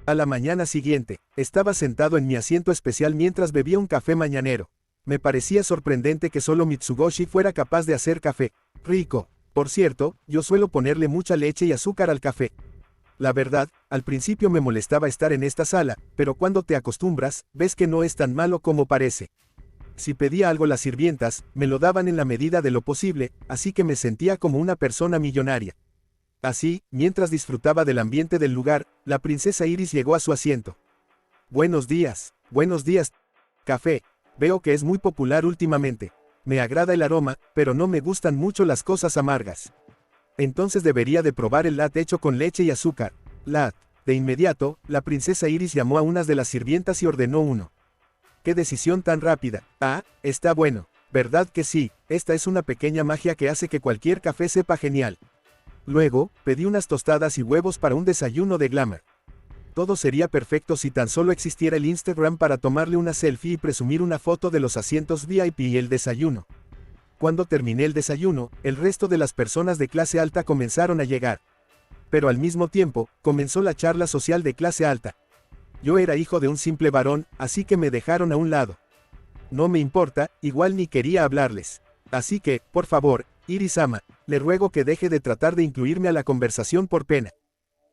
A la mañana siguiente, estaba sentado en mi asiento especial mientras bebía un café mañanero. Me parecía sorprendente que solo Mitsugoshi fuera capaz de hacer café rico. Por cierto, yo suelo ponerle mucha leche y azúcar al café. La verdad, al principio me molestaba estar en esta sala, pero cuando te acostumbras, ves que no es tan malo como parece. Si pedía algo las sirvientas, me lo daban en la medida de lo posible, así que me sentía como una persona millonaria. Así, mientras disfrutaba del ambiente del lugar, la princesa Iris llegó a su asiento. Buenos días, café. Veo que es muy popular últimamente. Me agrada el aroma, pero no me gustan mucho las cosas amargas. Entonces debería de probar el latte hecho con leche y azúcar. Latte. De inmediato, la princesa Iris llamó a unas de las sirvientas y ordenó uno. ¡Qué decisión tan rápida! Ah, está bueno. ¿Verdad que sí? Esta es una pequeña magia que hace que cualquier café sepa genial. Luego, pedí unas tostadas y huevos para un desayuno de glamour. Todo sería perfecto si tan solo existiera el Instagram para tomarle una selfie y presumir una foto de los asientos VIP y el desayuno. Cuando terminé el desayuno, el resto de las personas de clase alta comenzaron a llegar. Pero al mismo tiempo, comenzó la charla social de clase alta. Yo era hijo de un simple varón, así que me dejaron a un lado. No me importa, igual ni quería hablarles. Así que, por favor, Iris-sama, le ruego que deje de tratar de incluirme a la conversación por pena.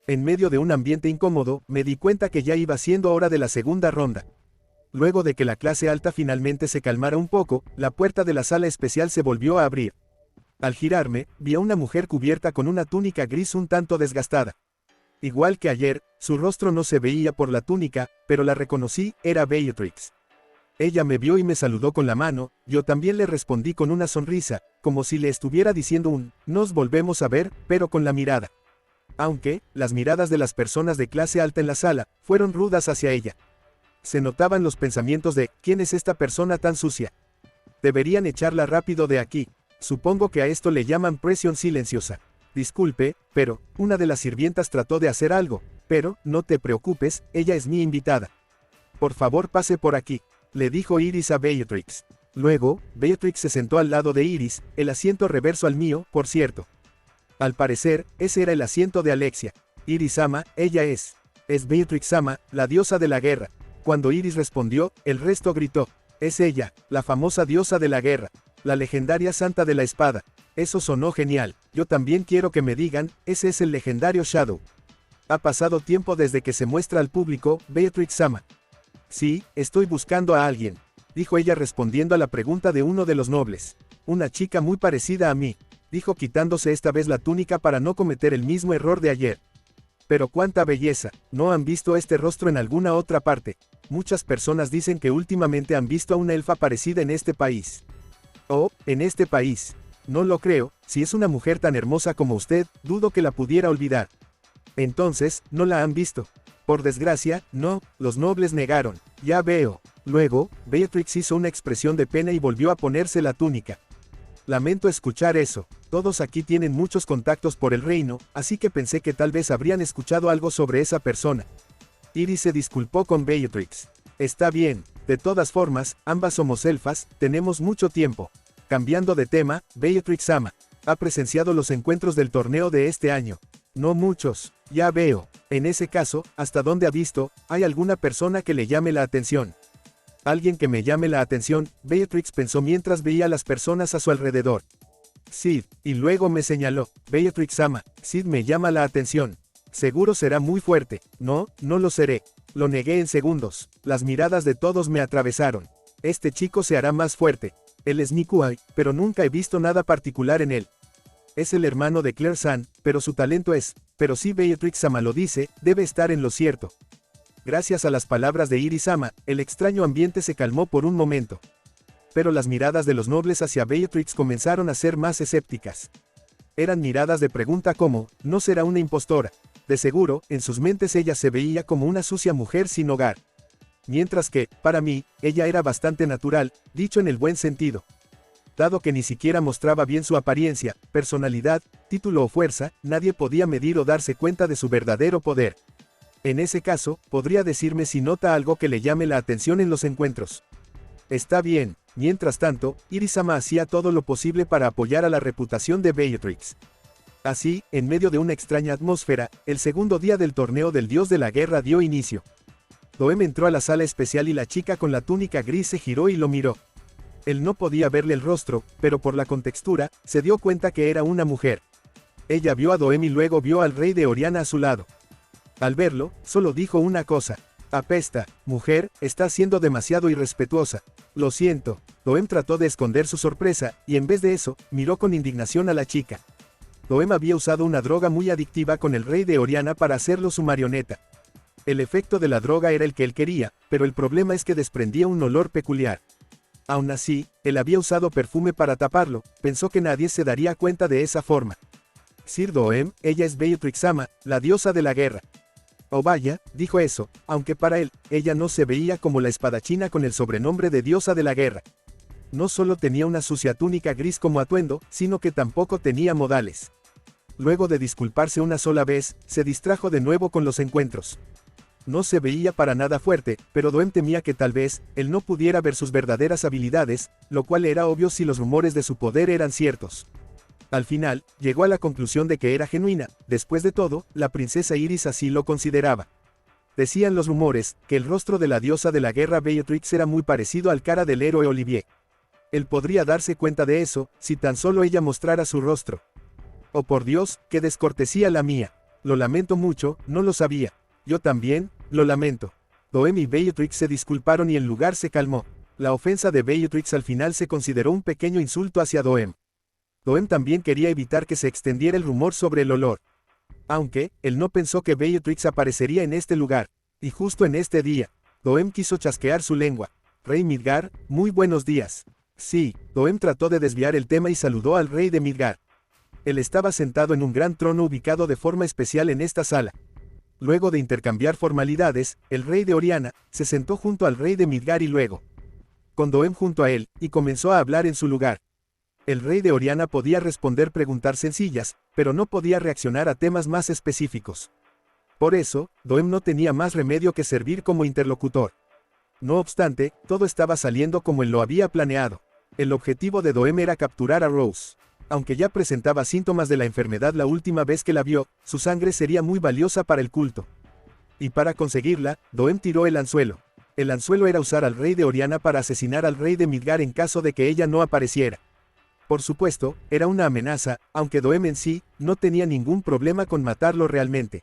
En medio de un ambiente incómodo, me di cuenta que ya iba siendo hora de la segunda ronda. Luego de que la clase alta finalmente se calmara un poco, la puerta de la sala especial se volvió a abrir. Al girarme, vi a una mujer cubierta con una túnica gris un tanto desgastada. Igual que ayer, su rostro no se veía por la túnica, pero la reconocí, era Beatrix. Ella me vio y me saludó con la mano, yo también le respondí con una sonrisa, como si le estuviera diciendo nos volvemos a ver, pero con la mirada. Aunque, las miradas de las personas de clase alta en la sala, fueron rudas hacia ella. Se notaban los pensamientos de, ¿quién es esta persona tan sucia? Deberían echarla rápido de aquí. Supongo que a esto le llaman presión silenciosa. Disculpe, pero, una de las sirvientas trató de hacer algo, pero, no te preocupes, ella es mi invitada. Por favor pase por aquí, le dijo Iris a Beatrix. Luego, Beatrix se sentó al lado de Iris, el asiento reverso al mío, por cierto. Al parecer, ese era el asiento de Alexia. Iris-sama, ella es Beatrix-sama, la diosa de la guerra. Cuando Iris respondió, el resto gritó. Es ella, la famosa diosa de la guerra, la legendaria santa de la espada. Eso sonó genial. Yo también quiero que me digan, ese es el legendario Shadow. Ha pasado tiempo desde que se muestra al público, Beatrix-sama. Sí, estoy buscando a alguien, dijo ella respondiendo a la pregunta de uno de los nobles. Una chica muy parecida a mí, dijo quitándose esta vez la túnica para no cometer el mismo error de ayer. Pero cuánta belleza, ¿no han visto este rostro en alguna otra parte? Muchas personas dicen que últimamente han visto a una elfa parecida en este país. Oh, en este país. No lo creo, si es una mujer tan hermosa como usted, dudo que la pudiera olvidar. Entonces, ¿no la han visto? Por desgracia, no, los nobles negaron. Ya veo. Luego, Beatrix hizo una expresión de pena y volvió a ponerse la túnica. Lamento escuchar eso. Todos aquí tienen muchos contactos por el reino, así que pensé que tal vez habrían escuchado algo sobre esa persona. Iris se disculpó con Beatrix. Está bien, de todas formas, ambas somos elfas, tenemos mucho tiempo. Cambiando de tema, Beatrix-sama, ¿ha presenciado los encuentros del torneo de este año? No muchos, ya veo. En ese caso, ¿hasta dónde ha visto? ¿Hay alguna persona que le llame la atención? Alguien que me llame la atención, Beatrix pensó mientras veía a las personas a su alrededor. Sid, y luego me señaló. Beatrix-sama, Sid me llama la atención. Seguro será muy fuerte. No, no lo seré. Lo negué en segundos. Las miradas de todos me atravesaron. Este chico se hará más fuerte. Él es Nikuai, pero nunca he visto nada particular en él. Es el hermano de Claire-san, pero su talento es, pero si Beatrix-sama lo dice, debe estar en lo cierto. Gracias a las palabras de Iris-sama, el extraño ambiente se calmó por un momento. Pero las miradas de los nobles hacia Beatrix comenzaron a ser más escépticas. Eran miradas de pregunta como, ¿no será una impostora? De seguro, en sus mentes ella se veía como una sucia mujer sin hogar. Mientras que, para mí, ella era bastante natural, dicho en el buen sentido. Dado que ni siquiera mostraba bien su apariencia, personalidad, título o fuerza, nadie podía medir o darse cuenta de su verdadero poder. En ese caso, podría decirme si nota algo que le llame la atención en los encuentros. Está bien. Mientras tanto, Iris-sama hacía todo lo posible para apoyar a la reputación de Beatrix. Así, en medio de una extraña atmósfera, el segundo día del torneo del dios de la guerra dio inicio. Doem entró a la sala especial y la chica con la túnica gris se giró y lo miró. Él no podía verle el rostro, pero por la contextura, se dio cuenta que era una mujer. Ella vio a Doem y luego vio al rey de Oriana a su lado. Al verlo, solo dijo una cosa: apesta, mujer, estás siendo demasiado irrespetuosa. Lo siento. Doem trató de esconder su sorpresa, y en vez de eso, miró con indignación a la chica. Doem había usado una droga muy adictiva con el rey de Oriana para hacerlo su marioneta. El efecto de la droga era el que él quería, pero el problema es que desprendía un olor peculiar. Aún así, él había usado perfume para taparlo, pensó que nadie se daría cuenta de esa forma. Sir Doem, ella es Beatrix Ama, la diosa de la guerra. Oh vaya, dijo eso, aunque para él, ella no se veía como la espadachina con el sobrenombre de diosa de la guerra. No solo tenía una sucia túnica gris como atuendo, sino que tampoco tenía modales. Luego de disculparse una sola vez, se distrajo de nuevo con los encuentros. No se veía para nada fuerte, pero Doem temía que tal vez, él no pudiera ver sus verdaderas habilidades, lo cual era obvio si los rumores de su poder eran ciertos. Al final, llegó a la conclusión de que era genuina, después de todo, la princesa Iris así lo consideraba. Decían los rumores, que el rostro de la diosa de la guerra Beatrix era muy parecido al cara del héroe Olivier. Él podría darse cuenta de eso, si tan solo ella mostrara su rostro. Oh por Dios, qué descortesía la mía. Lo lamento mucho, no lo sabía. Yo también, lo lamento. Doem y Beatrix se disculparon y el lugar se calmó. La ofensa de Beatrix al final se consideró un pequeño insulto hacia Doem. Doem también quería evitar que se extendiera el rumor sobre el olor. Aunque, él no pensó que Beatrix aparecería en este lugar, y justo en este día. Doem quiso chasquear su lengua. Rey Midgar, muy buenos días. Sí, Doem trató de desviar el tema y saludó al rey de Midgar. Él estaba sentado en un gran trono ubicado de forma especial en esta sala. Luego de intercambiar formalidades, el rey de Oriana se sentó junto al rey de Midgar y luego, con Doem junto a él, y comenzó a hablar en su lugar. El rey de Oriana podía responder preguntas sencillas, pero no podía reaccionar a temas más específicos. Por eso, Doem no tenía más remedio que servir como interlocutor. No obstante, todo estaba saliendo como él lo había planeado. El objetivo de Doem era capturar a Rose. Aunque ya presentaba síntomas de la enfermedad la última vez que la vio, su sangre sería muy valiosa para el culto. Y para conseguirla, Doem tiró el anzuelo. El anzuelo era usar al rey de Oriana para asesinar al rey de Midgar en caso de que ella no apareciera. Por supuesto, era una amenaza, aunque Doem en sí, no tenía ningún problema con matarlo realmente.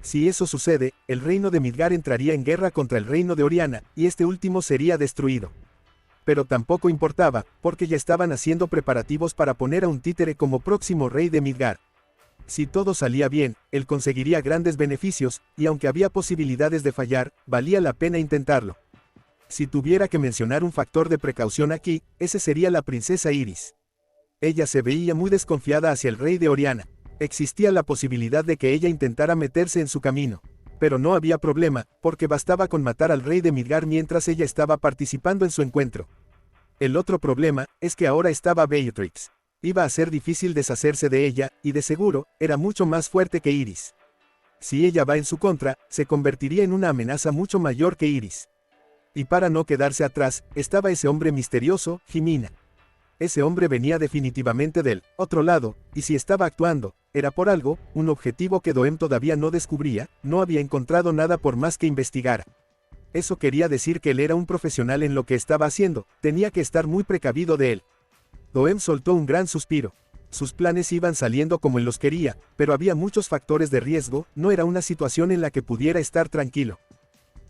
Si eso sucede, el reino de Midgar entraría en guerra contra el reino de Oriana, y este último sería destruido. Pero tampoco importaba, porque ya estaban haciendo preparativos para poner a un títere como próximo rey de Midgar. Si todo salía bien, él conseguiría grandes beneficios, y aunque había posibilidades de fallar, valía la pena intentarlo. Si tuviera que mencionar un factor de precaución aquí, ese sería la princesa Iris. Ella se veía muy desconfiada hacia el rey de Oriana. Existía la posibilidad de que ella intentara meterse en su camino. Pero no había problema, porque bastaba con matar al rey de Midgar mientras ella estaba participando en su encuentro. El otro problema, es que ahora estaba Beatrix. Iba a ser difícil deshacerse de ella, y de seguro, era mucho más fuerte que Iris. Si ella va en su contra, se convertiría en una amenaza mucho mayor que Iris. Y para no quedarse atrás, estaba ese hombre misterioso, Jimina. Ese hombre venía definitivamente del otro lado, y si estaba actuando, era por algo, un objetivo que Doem todavía no descubría, no había encontrado nada por más que investigara. Eso quería decir que él era un profesional en lo que estaba haciendo, tenía que estar muy precavido de él. Doem soltó un gran suspiro. Sus planes iban saliendo como él los quería, pero había muchos factores de riesgo, no era una situación en la que pudiera estar tranquilo.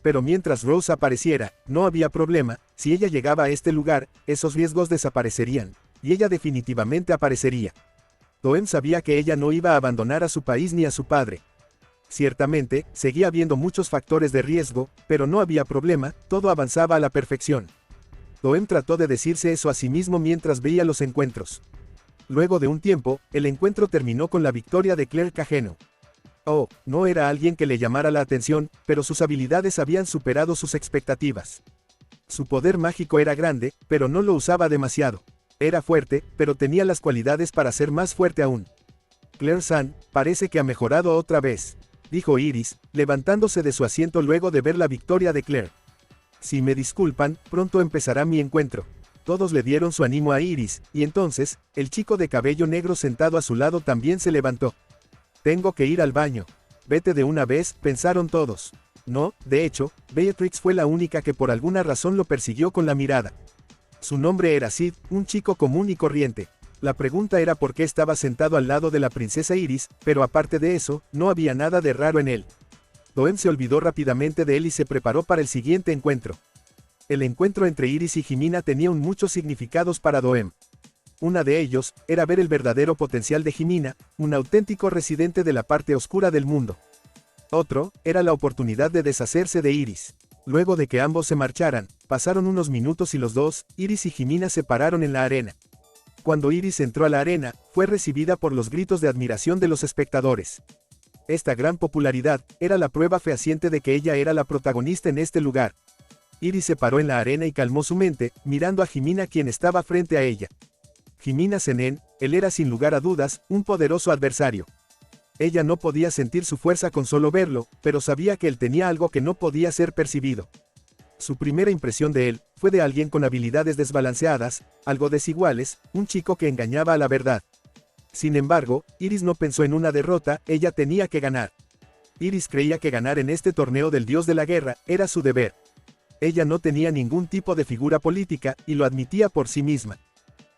Pero mientras Rose apareciera, no había problema, si ella llegaba a este lugar, esos riesgos desaparecerían, y ella definitivamente aparecería. Doem sabía que ella no iba a abandonar a su país ni a su padre. Ciertamente, seguía habiendo muchos factores de riesgo, pero no había problema, todo avanzaba a la perfección. Doem trató de decirse eso a sí mismo mientras veía los encuentros. Luego de un tiempo, el encuentro terminó con la victoria de Claire Cajeno. Oh, no era alguien que le llamara la atención, pero sus habilidades habían superado sus expectativas. Su poder mágico era grande, pero no lo usaba demasiado. Era fuerte, pero tenía las cualidades para ser más fuerte aún. Claire-san, parece que ha mejorado otra vez, dijo Iris, levantándose de su asiento luego de ver la victoria de Claire. Si me disculpan, pronto empezará mi encuentro. Todos le dieron su ánimo a Iris, y entonces, el chico de cabello negro sentado a su lado también se levantó. Tengo que ir al baño. Vete de una vez, pensaron todos. No, de hecho, Beatrix fue la única que por alguna razón lo persiguió con la mirada. Su nombre era Sid, un chico común y corriente. La pregunta era por qué estaba sentado al lado de la princesa Iris, pero aparte de eso, no había nada de raro en él. Doem se olvidó rápidamente de él y se preparó para el siguiente encuentro. El encuentro entre Iris y Jimina tenía muchos significados para Doem. Una de ellos, era ver el verdadero potencial de Jimina, un auténtico residente de la parte oscura del mundo. Otro, era la oportunidad de deshacerse de Iris. Luego de que ambos se marcharan, pasaron unos minutos y los dos, Iris y Jimina se pararon en la arena. Cuando Iris entró a la arena, fue recibida por los gritos de admiración de los espectadores. Esta gran popularidad, era la prueba fehaciente de que ella era la protagonista en este lugar. Iris se paró en la arena y calmó su mente, mirando a Jimina quien estaba frente a ella. Jimina Senen, él era sin lugar a dudas, un poderoso adversario. Ella no podía sentir su fuerza con solo verlo, pero sabía que él tenía algo que no podía ser percibido. Su primera impresión de él, fue de alguien con habilidades desbalanceadas, algo desiguales, un chico que engañaba a la verdad. Sin embargo, Iris no pensó en una derrota, ella tenía que ganar. Iris creía que ganar en este torneo del dios de la guerra, era su deber. Ella no tenía ningún tipo de figura política, y lo admitía por sí misma.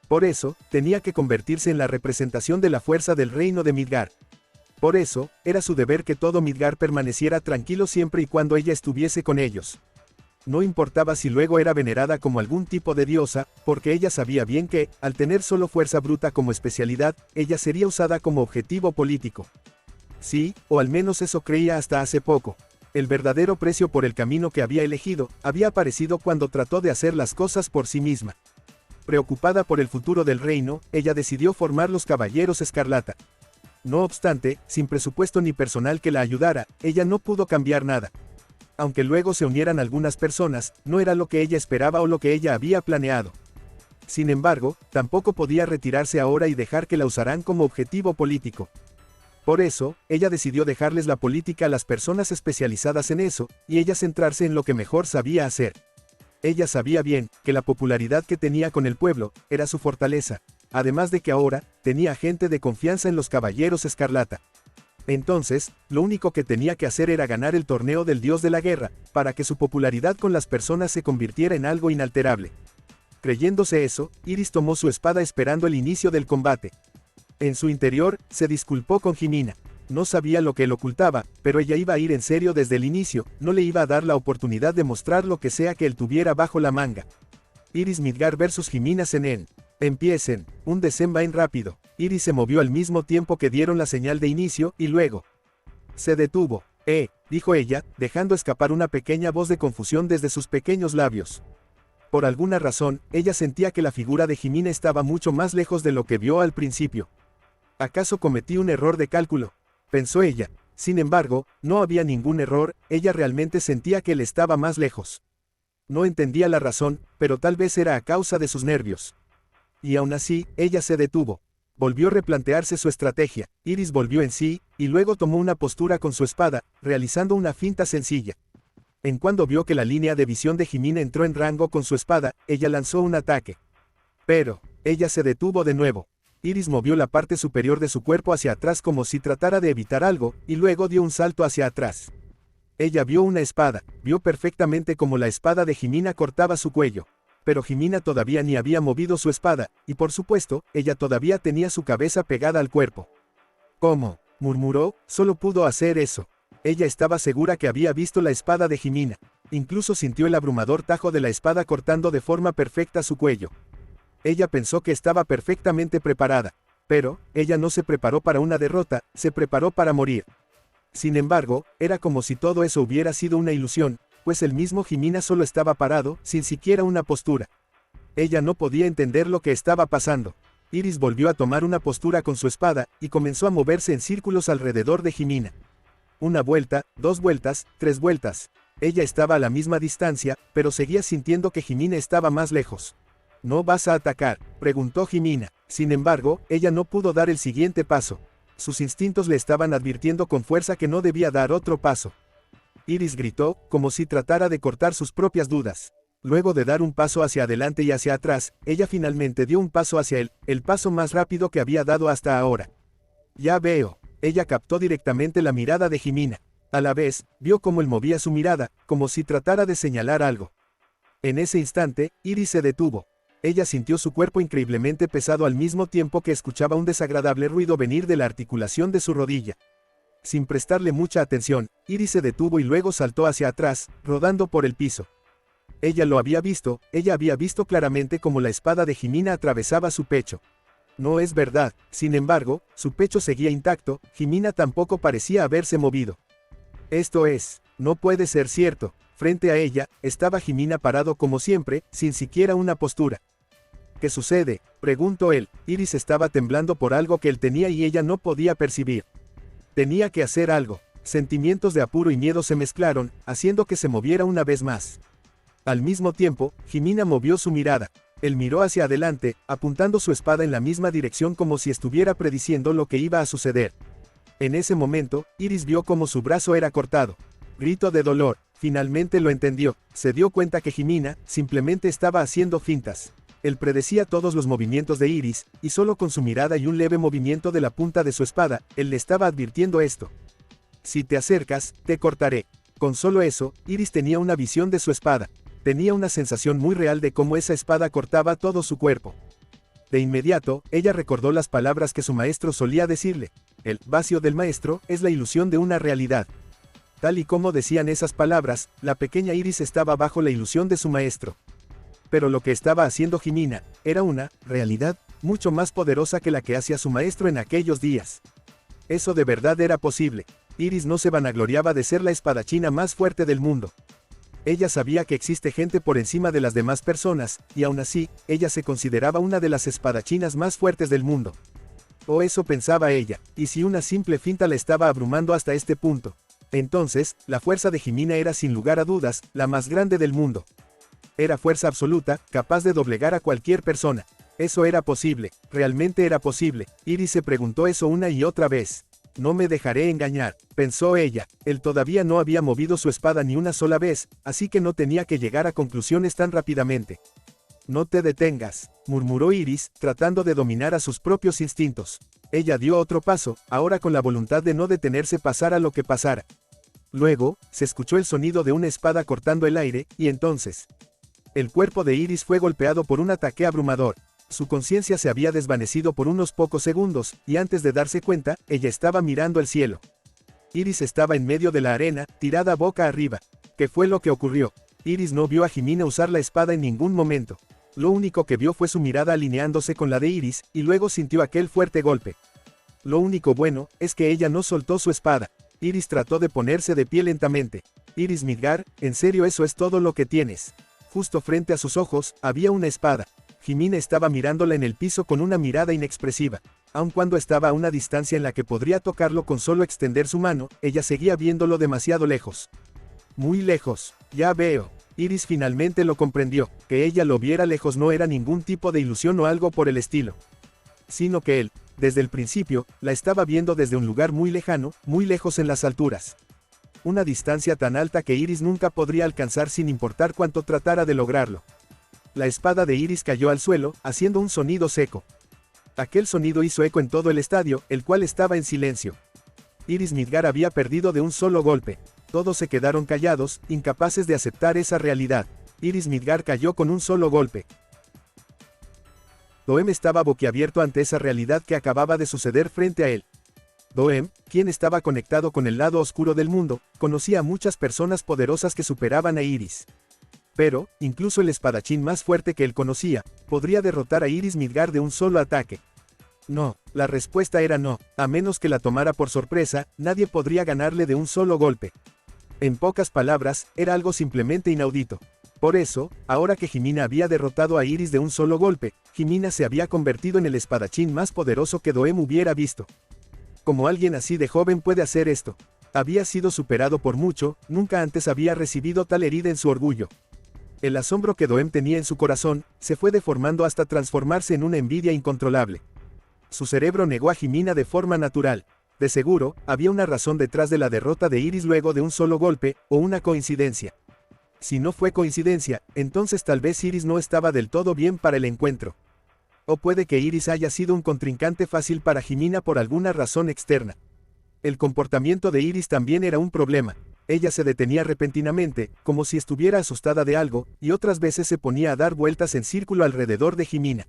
Por eso, tenía que convertirse en la representación de la fuerza del reino de Midgard. Por eso, era su deber que todo Midgard permaneciera tranquilo siempre y cuando ella estuviese con ellos. No importaba si luego era venerada como algún tipo de diosa, porque ella sabía bien que, al tener solo fuerza bruta como especialidad, ella sería usada como objetivo político. Sí, o al menos eso creía hasta hace poco. El verdadero precio por el camino que había elegido, había aparecido cuando trató de hacer las cosas por sí misma. Preocupada por el futuro del reino, ella decidió formar los Caballeros Escarlata. No obstante, sin presupuesto ni personal que la ayudara, ella no pudo cambiar nada. Aunque luego se unieran algunas personas, no era lo que ella esperaba o lo que ella había planeado. Sin embargo, tampoco podía retirarse ahora y dejar que la usaran como objetivo político. Por eso, ella decidió dejarles la política a las personas especializadas en eso, y ella centrarse en lo que mejor sabía hacer. Ella sabía bien, que la popularidad que tenía con el pueblo, era su fortaleza, además de que ahora, tenía gente de confianza en los Caballeros Escarlata. Entonces, lo único que tenía que hacer era ganar el torneo del dios de la guerra, para que su popularidad con las personas se convirtiera en algo inalterable. Creyéndose eso, Iris tomó su espada esperando el inicio del combate. En su interior, se disculpó con Jimina. No sabía lo que él ocultaba, pero ella iba a ir en serio desde el inicio, no le iba a dar la oportunidad de mostrar lo que sea que él tuviera bajo la manga. Iris Midgard vs Jimina Senen. Empiecen, un desenvain rápido. Iris se movió al mismo tiempo que dieron la señal de inicio, y luego se detuvo. Dijo ella, dejando escapar una pequeña voz de confusión desde sus pequeños labios. Por alguna razón, ella sentía que la figura de Jimina estaba mucho más lejos de lo que vio al principio. ¿Acaso cometí un error de cálculo?, pensó ella. Sin embargo, no había ningún error, ella realmente sentía que él estaba más lejos. No entendía la razón, pero tal vez era a causa de sus nervios. Y aún así, ella se detuvo. Volvió a replantearse su estrategia. Iris volvió en sí, y luego tomó una postura con su espada, realizando una finta sencilla. En cuando vio que la línea de visión de Jimina entró en rango con su espada, ella lanzó un ataque. Pero, ella se detuvo de nuevo. Iris movió la parte superior de su cuerpo hacia atrás como si tratara de evitar algo, y luego dio un salto hacia atrás. Ella vio una espada, vio perfectamente cómo la espada de Jimina cortaba su cuello. Pero Jimina todavía ni había movido su espada, y por supuesto, ella todavía tenía su cabeza pegada al cuerpo. ¿Cómo?, murmuró, solo pudo hacer eso. Ella estaba segura que había visto la espada de Jimina. Incluso sintió el abrumador tajo de la espada cortando de forma perfecta su cuello. Ella pensó que estaba perfectamente preparada. Pero, ella no se preparó para una derrota, se preparó para morir. Sin embargo, era como si todo eso hubiera sido una ilusión, pues el mismo Jimina solo estaba parado, sin siquiera una postura. Ella no podía entender lo que estaba pasando. Iris volvió a tomar una postura con su espada, y comenzó a moverse en círculos alrededor de Jimina. Una vuelta, 2 vueltas, 3 vueltas. Ella estaba a la misma distancia, pero seguía sintiendo que Jimina estaba más lejos. ¿No vas a atacar?, preguntó Jimina. Sin embargo, ella no pudo dar el siguiente paso. Sus instintos le estaban advirtiendo con fuerza que no debía dar otro paso. Iris gritó, como si tratara de cortar sus propias dudas. Luego de dar un paso hacia adelante y hacia atrás, ella finalmente dio un paso hacia él, el paso más rápido que había dado hasta ahora. Ya veo. Ella captó directamente la mirada de Jimena. A la vez, vio cómo él movía su mirada, como si tratara de señalar algo. En ese instante, Iris se detuvo. Ella sintió su cuerpo increíblemente pesado al mismo tiempo que escuchaba un desagradable ruido venir de la articulación de su rodilla. Sin prestarle mucha atención, Iris se detuvo y luego saltó hacia atrás, rodando por el piso. Ella había visto claramente cómo la espada de Jimena atravesaba su pecho. No es verdad, sin embargo, su pecho seguía intacto, Jimena tampoco parecía haberse movido. No puede ser cierto. Frente a ella, estaba Jimena parado como siempre, sin siquiera una postura. ¿Qué sucede?, preguntó él. Iris estaba temblando por algo que él tenía y ella no podía percibir. Tenía que hacer algo. Sentimientos de apuro y miedo se mezclaron, haciendo que se moviera una vez más. Al mismo tiempo, Jimena movió su mirada. Él miró hacia adelante, apuntando su espada en la misma dirección como si estuviera prediciendo lo que iba a suceder. En ese momento, Iris vio cómo su brazo era cortado. Grito de dolor. Finalmente lo entendió. Se dio cuenta que Jimena simplemente estaba haciendo fintas. Él predecía todos los movimientos de Iris, y solo con su mirada y un leve movimiento de la punta de su espada, él le estaba advirtiendo esto. Si te acercas, te cortaré. Con solo eso, Iris tenía una visión de su espada. Tenía una sensación muy real de cómo esa espada cortaba todo su cuerpo. De inmediato, ella recordó las palabras que su maestro solía decirle. El vacío del maestro es la ilusión de una realidad. Tal y como decían esas palabras, la pequeña Iris estaba bajo la ilusión de su maestro. Pero lo que estaba haciendo Jimena era una realidad mucho más poderosa que la que hacía su maestro en aquellos días. Eso de verdad era posible. Iris no se vanagloriaba de ser la espadachina más fuerte del mundo. Ella sabía que existe gente por encima de las demás personas, y aún así, ella se consideraba una de las espadachinas más fuertes del mundo. O eso pensaba ella, y si una simple finta la estaba abrumando hasta este punto. Entonces, la fuerza de Jimena era sin lugar a dudas, la más grande del mundo. Era fuerza absoluta, capaz de doblegar a cualquier persona. Eso era posible, realmente era posible. Iris se preguntó eso una y otra vez. No me dejaré engañar, pensó ella. Él todavía no había movido su espada ni una sola vez, así que no tenía que llegar a conclusiones tan rápidamente. No te detengas, murmuró Iris, tratando de dominar a sus propios instintos. Ella dio otro paso, ahora con la voluntad de no detenerse pasara lo que pasara. Luego, se escuchó el sonido de una espada cortando el aire, y entonces, el cuerpo de Iris fue golpeado por un ataque abrumador. Su conciencia se había desvanecido por unos pocos segundos, y antes de darse cuenta, ella estaba mirando el cielo. Iris estaba en medio de la arena, tirada boca arriba. ¿Qué fue lo que ocurrió? Iris no vio a Jimena usar la espada en ningún momento. Lo único que vio fue su mirada alineándose con la de Iris, y luego sintió aquel fuerte golpe. Lo único bueno, es que ella no soltó su espada. Iris trató de ponerse de pie lentamente. Iris Midgar, ¿en serio eso es todo lo que tienes? Justo frente a sus ojos, había una espada. Jimena estaba mirándola en el piso con una mirada inexpresiva. Aun cuando estaba a una distancia en la que podría tocarlo con solo extender su mano, ella seguía viéndolo demasiado lejos. Muy lejos, ya veo. Iris finalmente lo comprendió. Que ella lo viera lejos no era ningún tipo de ilusión o algo por el estilo. Sino que él, desde el principio, la estaba viendo desde un lugar muy lejano, muy lejos en las alturas. Una distancia tan alta que Iris nunca podría alcanzar sin importar cuánto tratara de lograrlo. La espada de Iris cayó al suelo, haciendo un sonido seco. Aquel sonido hizo eco en todo el estadio, el cual estaba en silencio. Iris Midgar había perdido de un solo golpe. Todos se quedaron callados, incapaces de aceptar esa realidad. Iris Midgar cayó con un solo golpe. Doem estaba boquiabierto ante esa realidad que acababa de suceder frente a él. Doem, quien estaba conectado con el lado oscuro del mundo, conocía a muchas personas poderosas que superaban a Iris. Pero, incluso el espadachín más fuerte que él conocía, podría derrotar a Iris Midgar de un solo ataque. No, la respuesta era no, a menos que la tomara por sorpresa, nadie podría ganarle de un solo golpe. En pocas palabras, era algo simplemente inaudito. Por eso, ahora que Jimena había derrotado a Iris de un solo golpe, Jimena se había convertido en el espadachín más poderoso que Doem hubiera visto. ¿Cómo alguien así de joven puede hacer esto? Había sido superado por mucho, nunca antes había recibido tal herida en su orgullo. El asombro que Doem tenía en su corazón, se fue deformando hasta transformarse en una envidia incontrolable. Su cerebro negó a Jimena de forma natural. De seguro, había una razón detrás de la derrota de Iris luego de un solo golpe, o una coincidencia. Si no fue coincidencia, entonces tal vez Iris no estaba del todo bien para el encuentro. O puede que Iris haya sido un contrincante fácil para Himina por alguna razón externa. El comportamiento de Iris también era un problema. Ella se detenía repentinamente, como si estuviera asustada de algo, y otras veces se ponía a dar vueltas en círculo alrededor de Himina.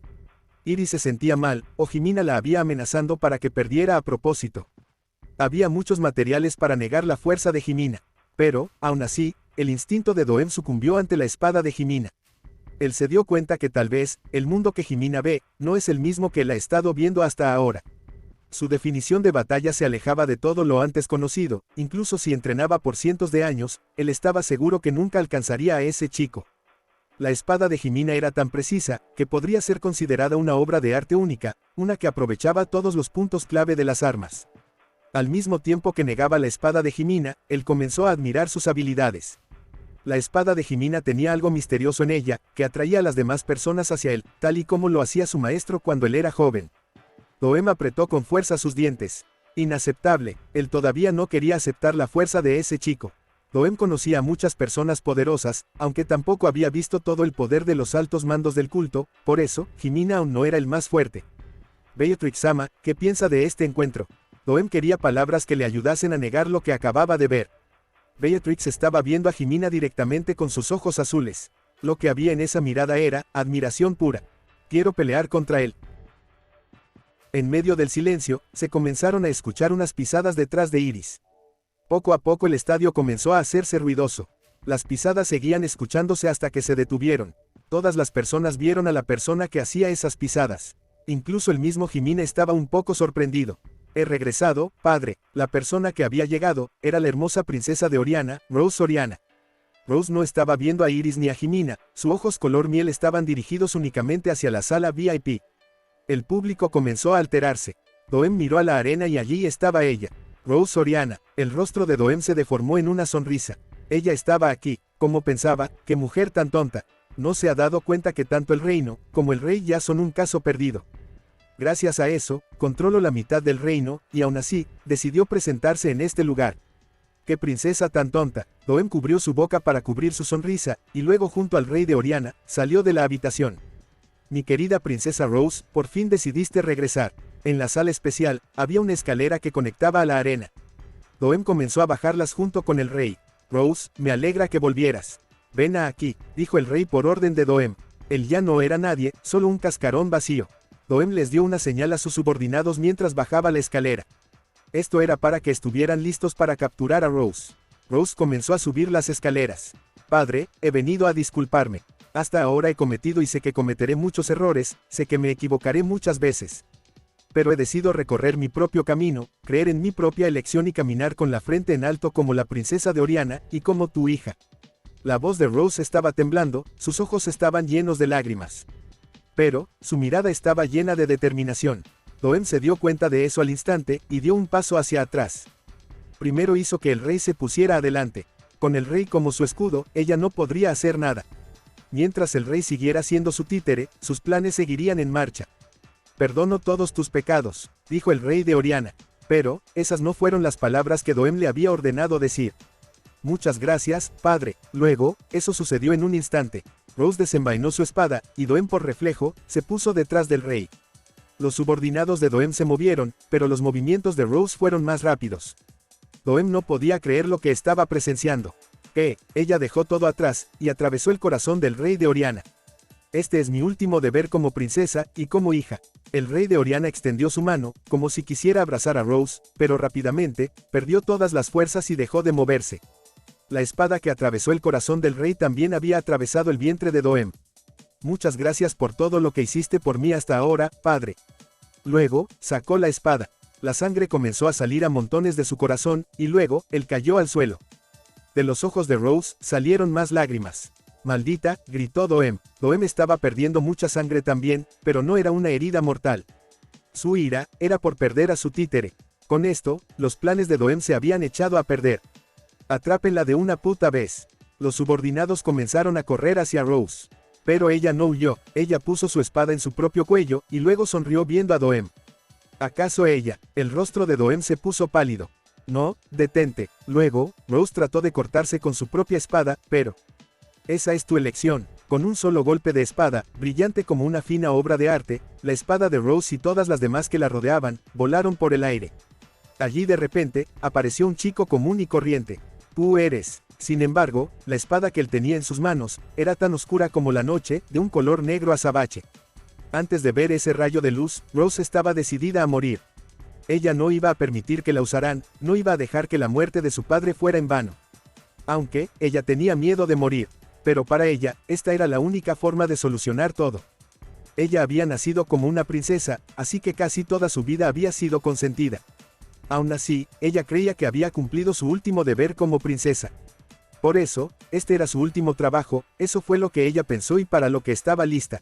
Iris se sentía mal, o Himina la había amenazando para que perdiera a propósito. Había muchos materiales para negar la fuerza de Himina. Pero, aún así, el instinto de Doem sucumbió ante la espada de Himina. Él se dio cuenta que tal vez, el mundo que Himina ve, no es el mismo que él ha estado viendo hasta ahora. Su definición de batalla se alejaba de todo lo antes conocido, incluso si entrenaba por cientos de años, él estaba seguro que nunca alcanzaría a ese chico. La espada de Himina era tan precisa, que podría ser considerada una obra de arte única, una que aprovechaba todos los puntos clave de las armas. Al mismo tiempo que negaba la espada de Himina, él comenzó a admirar sus habilidades. La espada de Himina tenía algo misterioso en ella, que atraía a las demás personas hacia él, tal y como lo hacía su maestro cuando él era joven. Doem apretó con fuerza sus dientes. Inaceptable, él todavía no quería aceptar la fuerza de ese chico. Doem conocía a muchas personas poderosas, aunque tampoco había visto todo el poder de los altos mandos del culto, por eso, Himina aún no era el más fuerte. Beatrix-sama, ¿qué piensa de este encuentro? Doem quería palabras que le ayudasen a negar lo que acababa de ver. Beatrix estaba viendo a Himina directamente con sus ojos azules. Lo que había en esa mirada era admiración pura. Quiero pelear contra él. En medio del silencio, se comenzaron a escuchar unas pisadas detrás de Iris. Poco a poco el estadio comenzó a hacerse ruidoso. Las pisadas seguían escuchándose hasta que se detuvieron. Todas las personas vieron a la persona que hacía esas pisadas. Incluso el mismo Himina estaba un poco sorprendido. He regresado, padre. La persona que había llegado, era la hermosa princesa de Oriana, Rose Oriana. Rose no estaba viendo a Iris ni a Himina, sus ojos color miel estaban dirigidos únicamente hacia la sala VIP. El público comenzó a alterarse. Doem miró a la arena y allí estaba ella. Rose Oriana. El rostro de Doem se deformó en una sonrisa. Ella estaba aquí. Como pensaba, qué mujer tan tonta. No se ha dado cuenta que tanto el reino, como el rey ya son un caso perdido. Gracias a eso, controló la mitad del reino, y aún así, decidió presentarse en este lugar. ¡Qué princesa tan tonta! Doem cubrió su boca para cubrir su sonrisa, y luego junto al rey de Oriana, salió de la habitación. Mi querida princesa Rose, por fin decidiste regresar. En la sala especial, había una escalera que conectaba a la arena. Doem comenzó a bajarlas junto con el rey. Rose, me alegra que volvieras. Ven aquí, dijo el rey por orden de Doem. Él ya no era nadie, solo un cascarón vacío. Doem les dio una señal a sus subordinados mientras bajaba la escalera. Esto era para que estuvieran listos para capturar a Rose. Rose comenzó a subir las escaleras. Padre, he venido a disculparme. Hasta ahora he cometido y sé que cometeré muchos errores, sé que me equivocaré muchas veces. Pero he decidido recorrer mi propio camino, creer en mi propia elección y caminar con la frente en alto como la princesa de Oriana, y como tu hija. La voz de Rose estaba temblando, sus ojos estaban llenos de lágrimas. Pero, su mirada estaba llena de determinación. Doem se dio cuenta de eso al instante, y dio un paso hacia atrás. Primero hizo que el rey se pusiera adelante. Con el rey como su escudo, ella no podría hacer nada. Mientras el rey siguiera siendo su títere, sus planes seguirían en marcha. Perdono todos tus pecados, dijo el rey de Oriana. Pero, esas no fueron las palabras que Doem le había ordenado decir. Muchas gracias, padre. Luego, eso sucedió en un instante. Rose desenvainó su espada, y Doem por reflejo, se puso detrás del rey. Los subordinados de Doem se movieron, pero los movimientos de Rose fueron más rápidos. Doem no podía creer lo que estaba presenciando. Ella dejó todo atrás, y atravesó el corazón del rey de Oriana. Este es mi último deber como princesa, y como hija. El rey de Oriana extendió su mano, como si quisiera abrazar a Rose, pero rápidamente, perdió todas las fuerzas y dejó de moverse. La espada que atravesó el corazón del rey también había atravesado el vientre de Doem. Muchas gracias por todo lo que hiciste por mí hasta ahora, padre. Luego, sacó la espada. La sangre comenzó a salir a montones de su corazón, y luego, él cayó al suelo. De los ojos de Rose, salieron más lágrimas. Maldita, gritó Doem. Doem estaba perdiendo mucha sangre también, pero no era una herida mortal. Su ira, era por perder a su títere. Con esto, los planes de Doem se habían echado a perder. Atrápenla de una puta vez. Los subordinados comenzaron a correr hacia Rose. Pero ella no huyó, ella puso su espada en su propio cuello, y luego sonrió viendo a Doem. ¿Acaso ella? El rostro de Doem se puso pálido. No, detente. Luego, Rose trató de cortarse con su propia espada, pero... Esa es tu elección. Con un solo golpe de espada, brillante como una fina obra de arte, la espada de Rose y todas las demás que la rodeaban, volaron por el aire. Allí de repente, apareció un chico común y corriente. Tú eres. Sin embargo, la espada que él tenía en sus manos, era tan oscura como la noche, de un color negro azabache. Antes de ver ese rayo de luz, Rose estaba decidida a morir. Ella no iba a permitir que la usaran, no iba a dejar que la muerte de su padre fuera en vano. Aunque, ella tenía miedo de morir. Pero para ella, esta era la única forma de solucionar todo. Ella había nacido como una princesa, así que casi toda su vida había sido consentida. Aún así, ella creía que había cumplido su último deber como princesa. Por eso, este era su último trabajo, eso fue lo que ella pensó y para lo que estaba lista.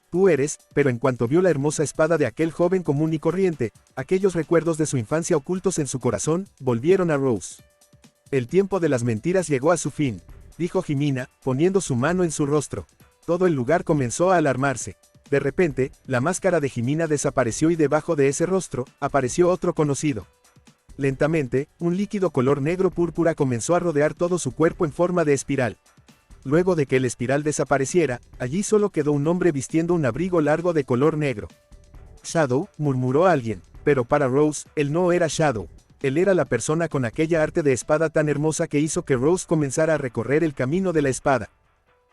Tú eres, pero en cuanto vio la hermosa espada de aquel joven común y corriente, aquellos recuerdos de su infancia ocultos en su corazón, volvieron a Rose. El tiempo de las mentiras llegó a su fin, dijo Jimena, poniendo su mano en su rostro. Todo el lugar comenzó a alarmarse. De repente, la máscara de Jimena desapareció y debajo de ese rostro, apareció otro conocido. Lentamente, un líquido color negro púrpura comenzó a rodear todo su cuerpo en forma de espiral. Luego de que el espiral desapareciera, allí solo quedó un hombre vistiendo un abrigo largo de color negro. Shadow, murmuró alguien, pero para Rose, él no era Shadow. Él era la persona con aquella arte de espada tan hermosa que hizo que Rose comenzara a recorrer el camino de la espada.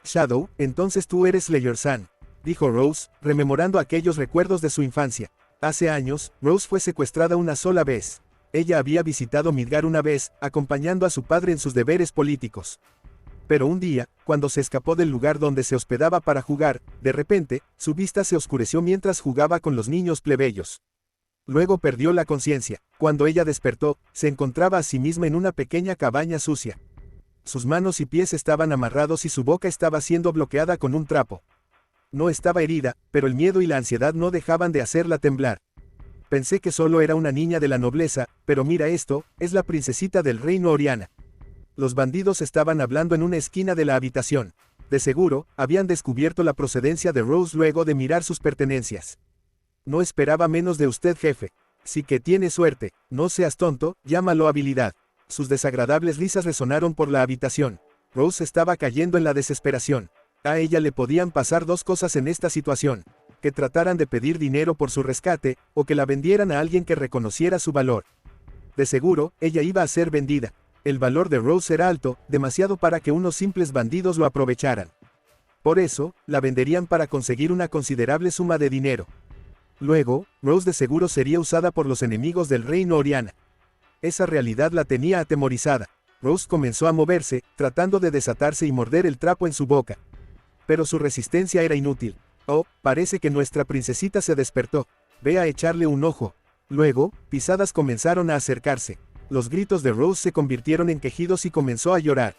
Shadow, entonces tú eres Slayer-san, dijo Rose, rememorando aquellos recuerdos de su infancia. Hace años, Rose fue secuestrada una sola vez. Ella había visitado Midgar una vez, acompañando a su padre en sus deberes políticos. Pero un día, cuando se escapó del lugar donde se hospedaba para jugar, de repente, su vista se oscureció mientras jugaba con los niños plebeyos. Luego perdió la conciencia. Cuando ella despertó, se encontraba a sí misma en una pequeña cabaña sucia. Sus manos y pies estaban amarrados y su boca estaba siendo bloqueada con un trapo. No estaba herida, pero el miedo y la ansiedad no dejaban de hacerla temblar. Pensé que solo era una niña de la nobleza, pero mira esto, es la princesita del reino Oriana. Los bandidos estaban hablando en una esquina de la habitación. De seguro, habían descubierto la procedencia de Rose luego de mirar sus pertenencias. No esperaba menos de usted, jefe. Sí que tiene suerte, no seas tonto, llámalo habilidad. Sus desagradables risas resonaron por la habitación. Rose estaba cayendo en la desesperación. A ella le podían pasar dos cosas en esta situación: que trataran de pedir dinero por su rescate, o que la vendieran a alguien que reconociera su valor. De seguro, ella iba a ser vendida. El valor de Rose era alto, demasiado para que unos simples bandidos lo aprovecharan. Por eso, la venderían para conseguir una considerable suma de dinero. Luego, Rose de seguro sería usada por los enemigos del reino Oriana. Esa realidad la tenía atemorizada. Rose comenzó a moverse, tratando de desatarse y morder el trapo en su boca. Pero su resistencia era inútil. Oh, parece que nuestra princesita se despertó. Ve a echarle un ojo. Luego, pisadas comenzaron a acercarse. Los gritos de Rose se convirtieron en quejidos y comenzó a llorar.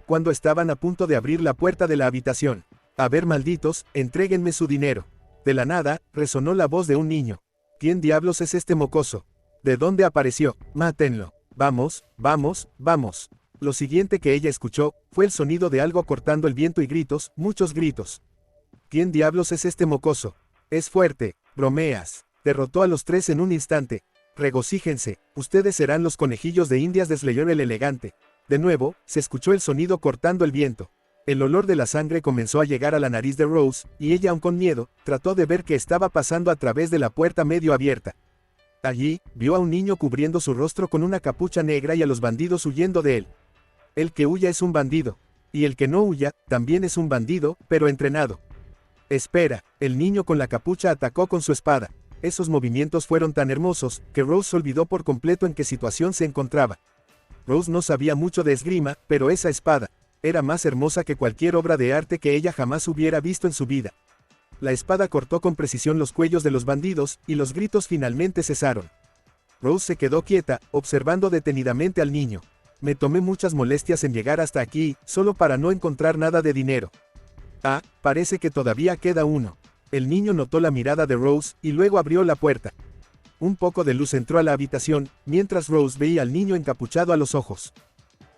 Cuando estaban a punto de abrir la puerta de la habitación. A ver, malditos, entréguenme su dinero. De la nada, resonó la voz de un niño. ¿Quién diablos es este mocoso? ¿De dónde apareció? Mátenlo. Vamos, vamos, vamos. Lo siguiente que ella escuchó, fue el sonido de algo cortando el viento y gritos, muchos gritos. ¿Quién diablos es este mocoso? Es fuerte, bromeas. Derrotó a los tres en un instante. Regocíjense, ustedes serán los conejillos de indias de Slayer el elegante. De nuevo, se escuchó el sonido cortando el viento. El olor de la sangre comenzó a llegar a la nariz de Rose, y ella, aun con miedo, trató de ver qué estaba pasando a través de la puerta medio abierta. Allí, vio a un niño cubriendo su rostro con una capucha negra y a los bandidos huyendo de él. El que huya es un bandido. Y el que no huya, también es un bandido, pero entrenado. Espera, el niño con la capucha atacó con su espada. Esos movimientos fueron tan hermosos, que Rose se olvidó por completo en qué situación se encontraba. Rose no sabía mucho de esgrima, pero esa espada era más hermosa que cualquier obra de arte que ella jamás hubiera visto en su vida. La espada cortó con precisión los cuellos de los bandidos, y los gritos finalmente cesaron. Rose se quedó quieta, observando detenidamente al niño. Me tomé muchas molestias en llegar hasta aquí, solo para no encontrar nada de dinero. Ah, parece que todavía queda uno. El niño notó la mirada de Rose, y luego abrió la puerta. Un poco de luz entró a la habitación, mientras Rose veía al niño encapuchado a los ojos.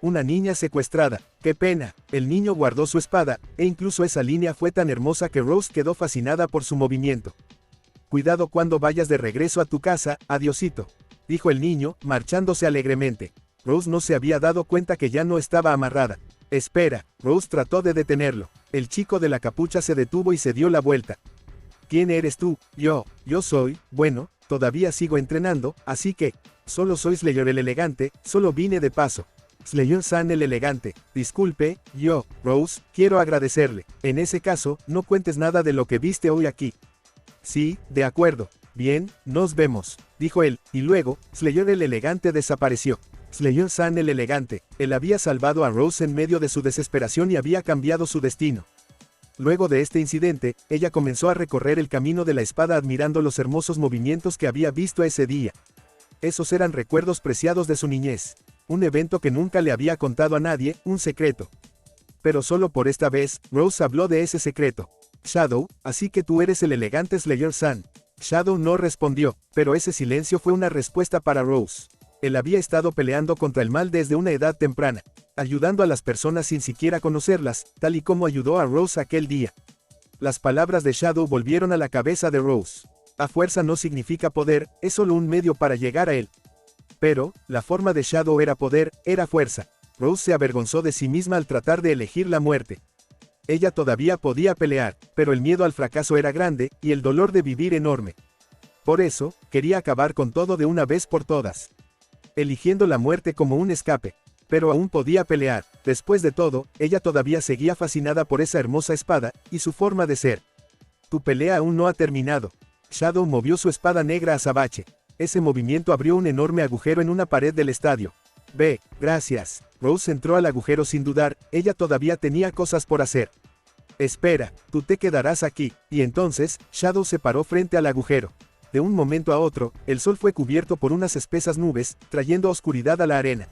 Una niña secuestrada. ¡Qué pena! El niño guardó su espada, e incluso esa línea fue tan hermosa que Rose quedó fascinada por su movimiento. Cuidado cuando vayas de regreso a tu casa, adiosito, dijo el niño, marchándose alegremente. Rose no se había dado cuenta que ya no estaba amarrada. Espera, Rose trató de detenerlo. El chico de la capucha se detuvo y se dio la vuelta. ¿Quién eres tú? Yo soy, bueno, todavía sigo entrenando, así que, solo soy Slayer el elegante, solo vine de paso. Slayer-san el elegante, disculpe, Rose, quiero agradecerle. En ese caso, no cuentes nada de lo que viste hoy aquí. Sí, de acuerdo. Bien, nos vemos, dijo él, y luego, Slayer el elegante desapareció. Slayer-san el elegante, él había salvado a Rose en medio de su desesperación y había cambiado su destino. Luego de este incidente, ella comenzó a recorrer el camino de la espada admirando los hermosos movimientos que había visto ese día. Esos eran recuerdos preciados de su niñez. Un evento que nunca le había contado a nadie, un secreto. Pero solo por esta vez, Rose habló de ese secreto. Shadow, así que tú eres el elegante Slayer-san. Shadow no respondió, pero ese silencio fue una respuesta para Rose. Él había estado peleando contra el mal desde una edad temprana, ayudando a las personas sin siquiera conocerlas, tal y como ayudó a Rose aquel día. Las palabras de Shadow volvieron a la cabeza de Rose. A fuerza no significa poder, es solo un medio para llegar a él. Pero, la forma de Shadow era poder, era fuerza. Rose se avergonzó de sí misma al tratar de elegir la muerte. Ella todavía podía pelear, pero el miedo al fracaso era grande, y el dolor de vivir enorme. Por eso, quería acabar con todo de una vez por todas. Eligiendo la muerte como un escape. Pero aún podía pelear. Después de todo, ella todavía seguía fascinada por esa hermosa espada, y su forma de ser. Tu pelea aún no ha terminado. Shadow movió su espada negra azabache. Ese movimiento abrió un enorme agujero en una pared del estadio. Gracias. Rose entró al agujero sin dudar, ella todavía tenía cosas por hacer. Espera, tú te quedarás aquí, y entonces, Shadow se paró frente al agujero. De un momento a otro, el sol fue cubierto por unas espesas nubes, trayendo oscuridad a la arena.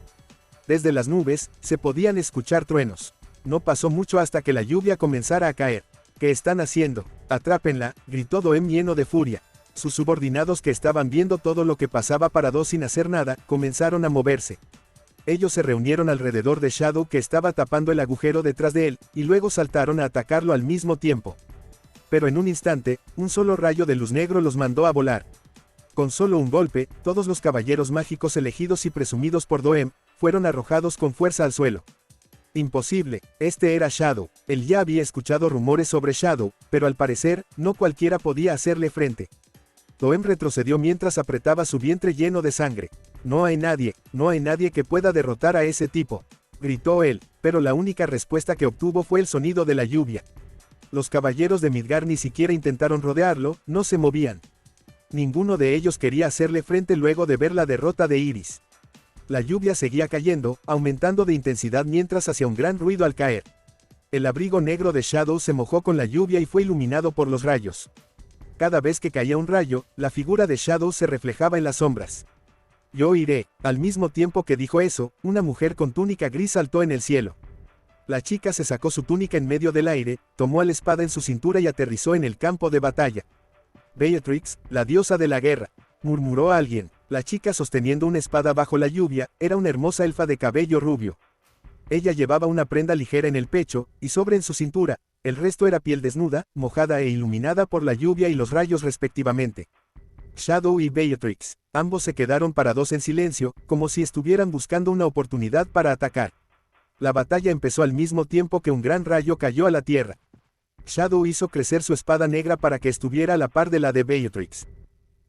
Desde las nubes, se podían escuchar truenos. No pasó mucho hasta que la lluvia comenzara a caer. ¿Qué están haciendo? Atrápenla, gritó Doem lleno de furia. Sus subordinados que estaban viendo todo lo que pasaba parados sin hacer nada, comenzaron a moverse. Ellos se reunieron alrededor de Shadow que estaba tapando el agujero detrás de él, y luego saltaron a atacarlo al mismo tiempo. Pero en un instante, un solo rayo de luz negro los mandó a volar. Con solo un golpe, todos los caballeros mágicos elegidos y presumidos por Doem, fueron arrojados con fuerza al suelo. Imposible, este era Shadow. Él ya había escuchado rumores sobre Shadow, pero al parecer, no cualquiera podía hacerle frente. Doem retrocedió mientras apretaba su vientre lleno de sangre. No hay nadie que pueda derrotar a ese tipo, gritó él, pero la única respuesta que obtuvo fue el sonido de la lluvia. Los caballeros de Midgar ni siquiera intentaron rodearlo, no se movían. Ninguno de ellos quería hacerle frente luego de ver la derrota de Iris. La lluvia seguía cayendo, aumentando de intensidad mientras hacía un gran ruido al caer. El abrigo negro de Shadow se mojó con la lluvia y fue iluminado por los rayos. Cada vez que caía un rayo, la figura de Shadow se reflejaba en las sombras. Yo iré. Al mismo tiempo que dijo eso, una mujer con túnica gris saltó en el cielo. La chica se sacó su túnica en medio del aire, tomó la espada en su cintura y aterrizó en el campo de batalla. Beatrix, la diosa de la guerra, murmuró alguien. La chica sosteniendo una espada bajo la lluvia, era una hermosa elfa de cabello rubio. Ella llevaba una prenda ligera en el pecho, y sobre en su cintura, el resto era piel desnuda, mojada e iluminada por la lluvia y los rayos respectivamente. Shadow y Beatrix, ambos se quedaron parados en silencio, como si estuvieran buscando una oportunidad para atacar. La batalla empezó al mismo tiempo que un gran rayo cayó a la tierra. Shadow hizo crecer su espada negra para que estuviera a la par de la de Beatrix.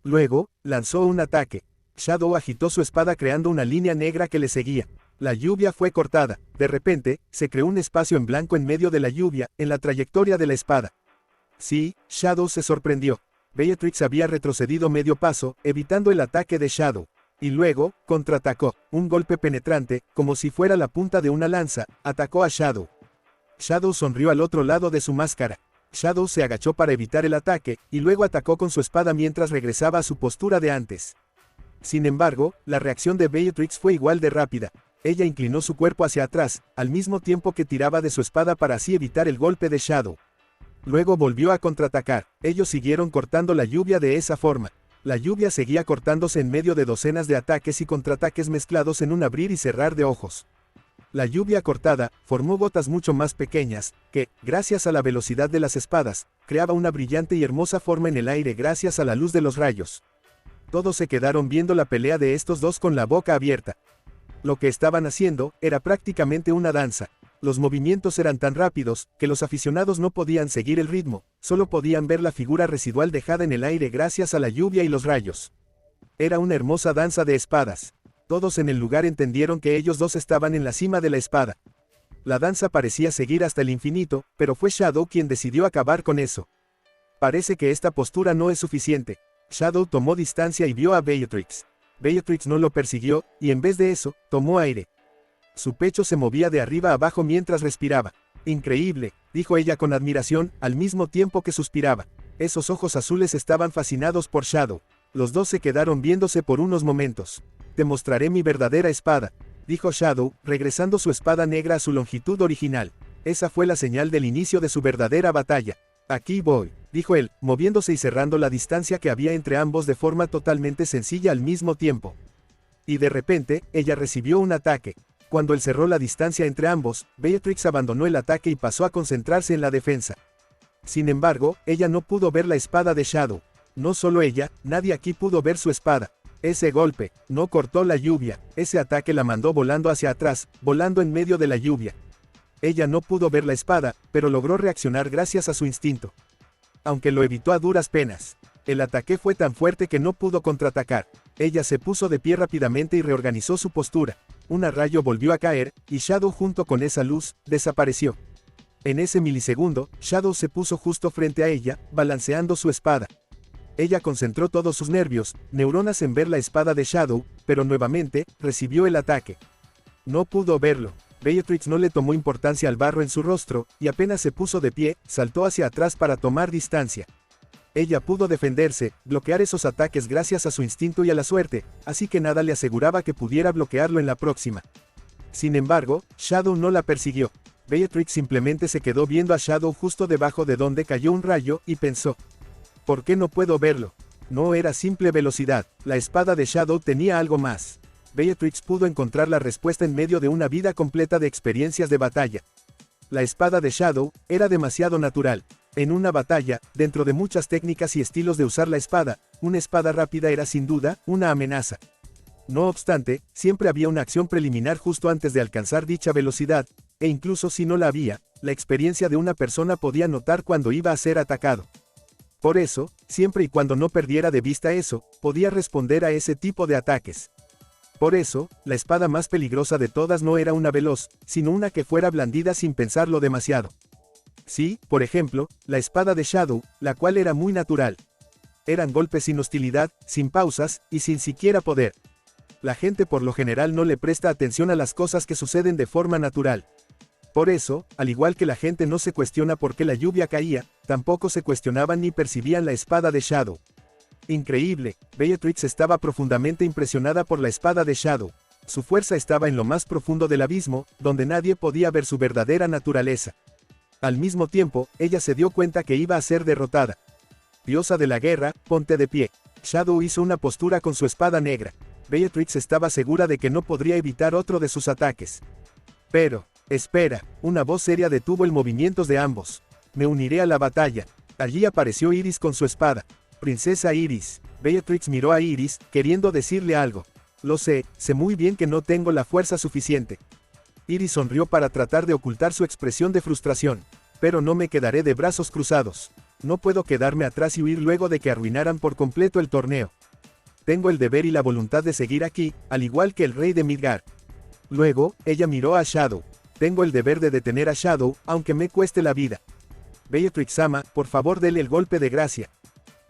Luego, lanzó un ataque. Shadow agitó su espada creando una línea negra que le seguía. La lluvia fue cortada. De repente, se creó un espacio en blanco en medio de la lluvia, en la trayectoria de la espada. Sí, Shadow se sorprendió. Beatrix había retrocedido medio paso, evitando el ataque de Shadow. Y luego, contraatacó. Un golpe penetrante, como si fuera la punta de una lanza, atacó a Shadow. Shadow sonrió al otro lado de su máscara. Shadow se agachó para evitar el ataque, y luego atacó con su espada mientras regresaba a su postura de antes. Sin embargo, la reacción de Beatrix fue igual de rápida. Ella inclinó su cuerpo hacia atrás, al mismo tiempo que tiraba de su espada para así evitar el golpe de Shadow. Luego volvió a contraatacar. Ellos siguieron cortando la lluvia de esa forma. La lluvia seguía cortándose en medio de docenas de ataques y contraataques mezclados en un abrir y cerrar de ojos. La lluvia cortada formó gotas mucho más pequeñas, que, gracias a la velocidad de las espadas, creaba una brillante y hermosa forma en el aire gracias a la luz de los rayos. Todos se quedaron viendo la pelea de estos dos con la boca abierta. Lo que estaban haciendo era prácticamente una danza. Los movimientos eran tan rápidos, que los aficionados no podían seguir el ritmo, solo podían ver la figura residual dejada en el aire gracias a la lluvia y los rayos. Era una hermosa danza de espadas. Todos en el lugar entendieron que ellos dos estaban en la cima de la espada. La danza parecía seguir hasta el infinito, pero fue Shadow quien decidió acabar con eso. Parece que esta postura no es suficiente. Shadow tomó distancia y vio a Beatrix. Beatrix no lo persiguió, y en vez de eso, tomó aire. Su pecho se movía de arriba a abajo mientras respiraba. Increíble, dijo ella con admiración, al mismo tiempo que suspiraba. Esos ojos azules estaban fascinados por Shadow. Los dos se quedaron viéndose por unos momentos. Te mostraré mi verdadera espada, dijo Shadow, regresando su espada negra a su longitud original. Esa fue la señal del inicio de su verdadera batalla. Aquí voy, dijo él, moviéndose y cerrando la distancia que había entre ambos de forma totalmente sencilla al mismo tiempo. Y de repente, ella recibió un ataque. Cuando él cerró la distancia entre ambos, Beatrix abandonó el ataque y pasó a concentrarse en la defensa. Sin embargo, ella no pudo ver la espada de Shadow. No solo ella, nadie aquí pudo ver su espada. Ese golpe, no cortó la lluvia, ese ataque la mandó volando hacia atrás, volando en medio de la lluvia. Ella no pudo ver la espada, pero logró reaccionar gracias a su instinto. Aunque lo evitó a duras penas. El ataque fue tan fuerte que no pudo contraatacar. Ella se puso de pie rápidamente y reorganizó su postura. Un rayo volvió a caer, y Shadow junto con esa luz, desapareció. En ese milisegundo, Shadow se puso justo frente a ella, balanceando su espada. Ella concentró todos sus nervios, neuronas en ver la espada de Shadow, pero nuevamente, recibió el ataque. No pudo verlo. Beatrix no le tomó importancia al barro en su rostro, y apenas se puso de pie, saltó hacia atrás para tomar distancia. Ella pudo defenderse, bloquear esos ataques gracias a su instinto y a la suerte, así que nada le aseguraba que pudiera bloquearlo en la próxima. Sin embargo, Shadow no la persiguió. Beatrix simplemente se quedó viendo a Shadow justo debajo de donde cayó un rayo, y pensó: ¿por qué no puedo verlo? No era simple velocidad, la espada de Shadow tenía algo más. Beatrix pudo encontrar la respuesta en medio de una vida completa de experiencias de batalla. La espada de Shadow era demasiado natural. En una batalla, dentro de muchas técnicas y estilos de usar la espada, una espada rápida era sin duda una amenaza. No obstante, siempre había una acción preliminar justo antes de alcanzar dicha velocidad, e incluso si no la había, la experiencia de una persona podía notar cuando iba a ser atacado. Por eso, siempre y cuando no perdiera de vista eso, podía responder a ese tipo de ataques. Por eso, la espada más peligrosa de todas no era una veloz, sino una que fuera blandida sin pensarlo demasiado. Sí, por ejemplo, la espada de Shadow, la cual era muy natural. Eran golpes sin hostilidad, sin pausas, y sin siquiera poder. La gente por lo general no le presta atención a las cosas que suceden de forma natural. Por eso, al igual que la gente no se cuestiona por qué la lluvia caía, tampoco se cuestionaban ni percibían la espada de Shadow. Increíble, Beatrix estaba profundamente impresionada por la espada de Shadow. Su fuerza estaba en lo más profundo del abismo, donde nadie podía ver su verdadera naturaleza. Al mismo tiempo, ella se dio cuenta que iba a ser derrotada. Diosa de la guerra, ponte de pie. Shadow hizo una postura con su espada negra. Beatrix estaba segura de que no podría evitar otro de sus ataques. Pero, espera, una voz seria detuvo el movimiento de ambos. Me uniré a la batalla. Allí apareció Iris con su espada. Princesa Iris. Beatrix miró a Iris, queriendo decirle algo. Lo sé muy bien que no tengo la fuerza suficiente. Iris sonrió para tratar de ocultar su expresión de frustración. Pero no me quedaré de brazos cruzados. No puedo quedarme atrás y huir luego de que arruinaran por completo el torneo. Tengo el deber y la voluntad de seguir aquí, al igual que el rey de Midgard. Luego, ella miró a Shadow. Tengo el deber de detener a Shadow, aunque me cueste la vida. Beatrix-sama, por favor dele el golpe de gracia.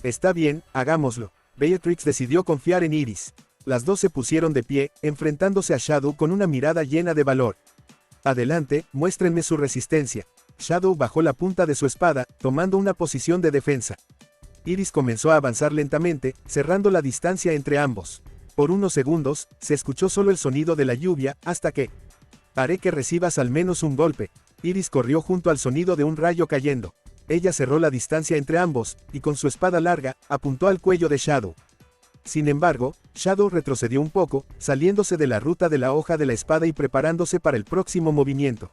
Está bien, hagámoslo. Beatrix decidió confiar en Iris. Las dos se pusieron de pie, enfrentándose a Shadow con una mirada llena de valor. Adelante, muéstrenme su resistencia. Shadow bajó la punta de su espada, tomando una posición de defensa. Iris comenzó a avanzar lentamente, cerrando la distancia entre ambos. Por unos segundos, se escuchó solo el sonido de la lluvia, hasta que... Haré que recibas al menos un golpe. Iris corrió junto al sonido de un rayo cayendo. Ella cerró la distancia entre ambos, y con su espada larga, apuntó al cuello de Shadow. Sin embargo, Shadow retrocedió un poco, saliéndose de la ruta de la hoja de la espada y preparándose para el próximo movimiento.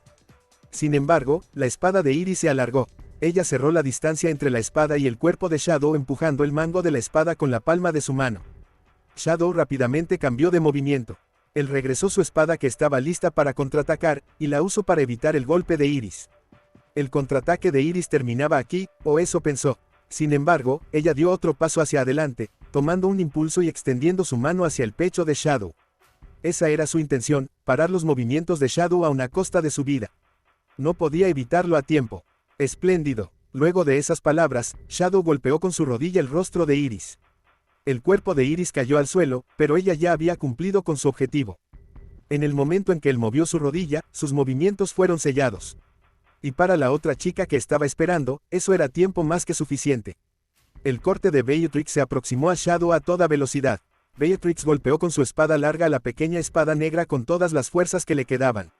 Sin embargo, la espada de Iris se alargó. Ella cerró la distancia entre la espada y el cuerpo de Shadow empujando el mango de la espada con la palma de su mano. Shadow rápidamente cambió de movimiento. Él regresó su espada que estaba lista para contraatacar, y la usó para evitar el golpe de Iris. El contraataque de Iris terminaba aquí, o eso pensó. Sin embargo, ella dio otro paso hacia adelante, tomando un impulso y extendiendo su mano hacia el pecho de Shadow. Esa era su intención, parar los movimientos de Shadow a una costa de su vida. No podía evitarlo a tiempo. Espléndido. Luego de esas palabras, Shadow golpeó con su rodilla el rostro de Iris. El cuerpo de Iris cayó al suelo, pero ella ya había cumplido con su objetivo. En el momento en que él movió su rodilla, sus movimientos fueron sellados. Y para la otra chica que estaba esperando, eso era tiempo más que suficiente. El corte de Beatrix se aproximó a Shadow a toda velocidad. Beatrix golpeó con su espada larga a la pequeña espada negra con todas las fuerzas que le quedaban.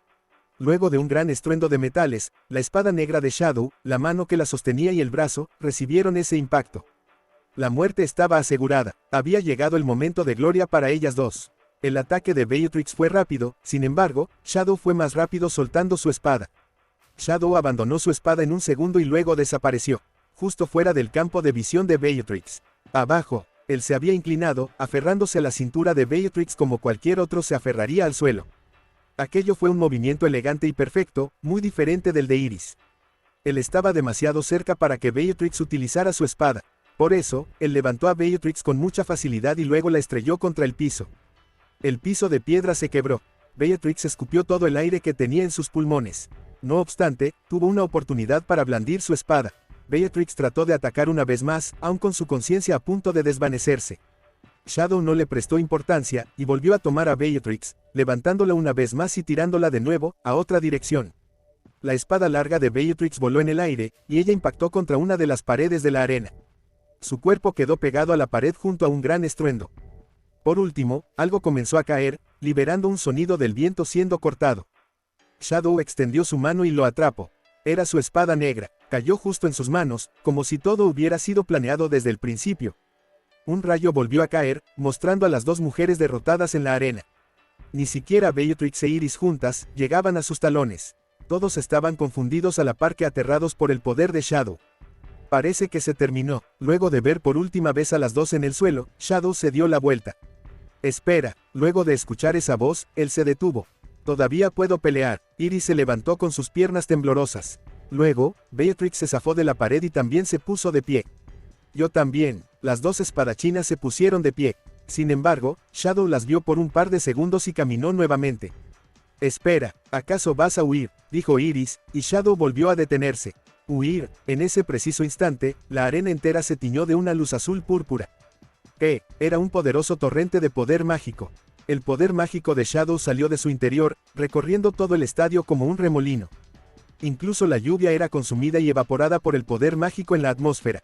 Luego de un gran estruendo de metales, la espada negra de Shadow, la mano que la sostenía y el brazo, recibieron ese impacto. La muerte estaba asegurada. Había llegado el momento de gloria para ellas dos. El ataque de Beatrix fue rápido, sin embargo, Shadow fue más rápido soltando su espada. Shadow abandonó su espada en un segundo y luego desapareció, justo fuera del campo de visión de Beatrix. Abajo, él se había inclinado, aferrándose a la cintura de Beatrix como cualquier otro se aferraría al suelo. Aquello fue un movimiento elegante y perfecto, muy diferente del de Iris. Él estaba demasiado cerca para que Beatrix utilizara su espada. Por eso, él levantó a Beatrix con mucha facilidad y luego la estrelló contra el piso. El piso de piedra se quebró. Beatrix escupió todo el aire que tenía en sus pulmones. No obstante, tuvo una oportunidad para blandir su espada. Beatrix trató de atacar una vez más, aun con su conciencia a punto de desvanecerse. Shadow no le prestó importancia, y volvió a tomar a Beatrix, levantándola una vez más y tirándola de nuevo, a otra dirección. La espada larga de Beatrix voló en el aire, y ella impactó contra una de las paredes de la arena. Su cuerpo quedó pegado a la pared junto a un gran estruendo. Por último, algo comenzó a caer, liberando un sonido del viento siendo cortado. Shadow extendió su mano y lo atrapó. Era su espada negra, cayó justo en sus manos, como si todo hubiera sido planeado desde el principio. Un rayo volvió a caer, mostrando a las dos mujeres derrotadas en la arena. Ni siquiera Beatrix e Iris juntas llegaban a sus talones. Todos estaban confundidos a la par que aterrados por el poder de Shadow. Parece que se terminó. Luego de ver por última vez a las dos en el suelo, Shadow se dio la vuelta. Espera. Luego de escuchar esa voz, él se detuvo. Todavía puedo pelear. Iris se levantó con sus piernas temblorosas. Luego, Beatrix se zafó de la pared y también se puso de pie. Yo también. Las dos espadachinas se pusieron de pie. Sin embargo, Shadow las vio por un par de segundos y caminó nuevamente. Espera, ¿acaso vas a huir?, dijo Iris, y Shadow volvió a detenerse. Huir. En ese preciso instante, la arena entera se tiñó de una luz azul púrpura. Era un poderoso torrente de poder mágico. El poder mágico de Shadow salió de su interior, recorriendo todo el estadio como un remolino. Incluso la lluvia era consumida y evaporada por el poder mágico en la atmósfera.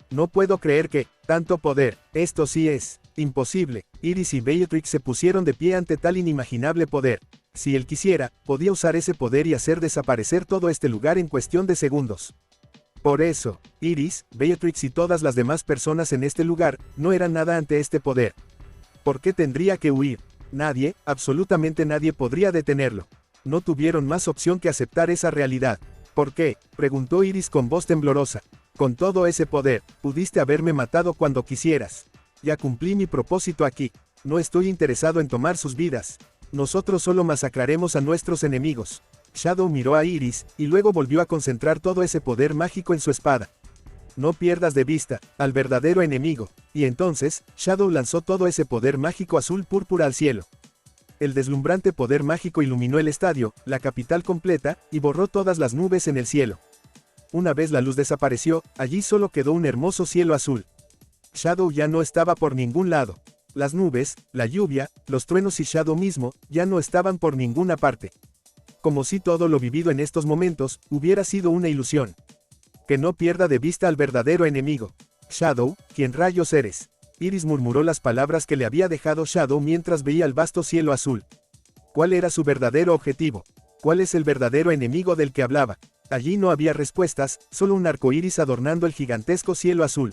No puedo creer que, tanto poder, esto sí es imposible. Iris y Beatrix se pusieron de pie ante tal inimaginable poder. Si él quisiera, podía usar ese poder y hacer desaparecer todo este lugar en cuestión de segundos. Por eso, Iris, Beatrix y todas las demás personas en este lugar, no eran nada ante este poder. ¿Por qué tendría que huir? Nadie, absolutamente nadie podría detenerlo. No tuvieron más opción que aceptar esa realidad. ¿Por qué?, preguntó Iris con voz temblorosa. Con todo ese poder, pudiste haberme matado cuando quisieras. Ya cumplí mi propósito aquí. No estoy interesado en tomar sus vidas. Nosotros solo masacraremos a nuestros enemigos. Shadow miró a Iris, y luego volvió a concentrar todo ese poder mágico en su espada. No pierdas de vista al verdadero enemigo. Y entonces, Shadow lanzó todo ese poder mágico azul púrpura al cielo. El deslumbrante poder mágico iluminó el estadio, la capital completa, y borró todas las nubes en el cielo. Una vez la luz desapareció, allí solo quedó un hermoso cielo azul. Shadow ya no estaba por ningún lado. Las nubes, la lluvia, los truenos y Shadow mismo, ya no estaban por ninguna parte. Como si todo lo vivido en estos momentos, hubiera sido una ilusión. Que no pierda de vista al verdadero enemigo. Shadow, ¿quién rayos eres? Iris murmuró las palabras que le había dejado Shadow mientras veía el vasto cielo azul. ¿Cuál era su verdadero objetivo? ¿Cuál es el verdadero enemigo del que hablaba? Allí no había respuestas, solo un arco iris adornando el gigantesco cielo azul.